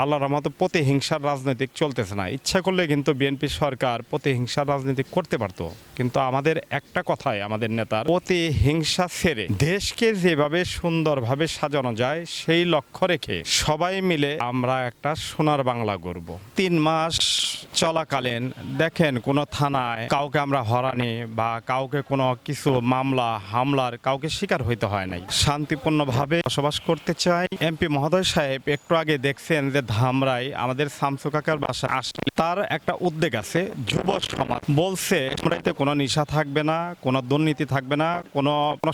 আল্লাহর রহমতে প্রতিহিংসার রাজনৈতিক চলতেছে না। ইচ্ছা করলে কিন্তু বিএনপি সরকার প্রতিহিংসার রাজনীতি করতে পারত, কিন্তু আমাদের একটা কথাই আমাদের নেতার, প্রতিহিংসা ছেড়ে দেশকে যেভাবে সুন্দরভাবে সাজানো যায় সেই লক্ষ্য রেখে সবাই মিলে আমরা একটা সোনার বাংলা গড়ব। 3 মাস চলাকালীন দেখেন কোনো থানায় কাউকে আমরা হরানি বা কাউকে কোনো কিছু মামলা হামলার কাউকে শিকার হইতে হয় নাই। শান্তিপূর্ণভাবে বসবাস করতে চাই। এমপি মহোদয় সাহেব একটু আগে দেখছেন যে ধামরাই আমাদের শামসু কাকার বাসা আসলে তার একটা উদ্যোগ আছে। যুব সমাজ বলছে ধামরাইতে কোনো নেশা থাকবে না, কোনো দুর্নীতি থাকবে না, কোনো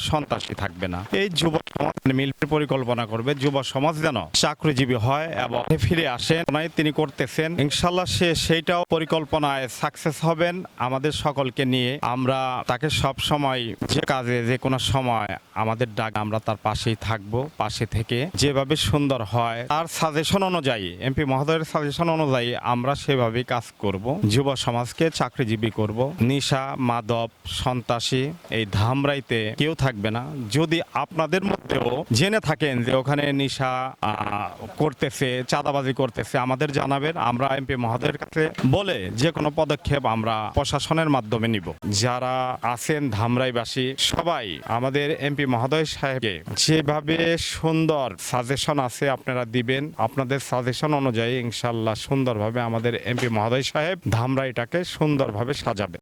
সন্ত্রাসী থাকবে না। এই যুব সমাজ মিলের পরিকল্পনা করবে, যুব সমাজ যেন চাকরিজীবী হয় এবং ফিরে আসেন। তিনি করতেছেন, ইনশাল্লাহ সেইটাও পরিকল্পনায় সাকসেস হবেন। আমাদের সকলকে নিয়ে আমরা তাকে সব সময় যে কাজে যে কোনো সময় আমাদের ডাক আমরা তার পাশেই থাকব। পাশে থেকে যেভাবে সুন্দর হয় তার সাজেশন অনুযায়ী, এমপি মহোদয়ের সাজেশন অনুযায়ী আমরা সেভাবেই কাজ করব। যুব সমাজকে চাকরিজীবী করব। নেশা মাদক সন্ত্রাসী এই ধামরাইতে কেউ থাকবে না। যদি আপনাদের মধ্যেও জেনে থাকেন যে ওখানে নেশা করতেছে, চাঁদাবাজি করতেছে, আমাদের জানাবেন। আমরা এমপি মহোদয়ের কাছে বলে যে কোনো পদক্ষেপ আমরা প্রশাসনের মাধ্যমে নিব। যারা আছেন ধামরাইবাসী সবাই আমাদের এমপি মহোদয় সাহেবকে যেভাবে সুন্দর সাজেশন আছে আপনারা দিবেন। আপনাদের সাজেশন অনুযায়ী ইনশাল্লাহ সুন্দরভাবে আমাদের এমপি মহোদয় সাহেব ধামরাইটাকে সুন্দরভাবে সাজাবে।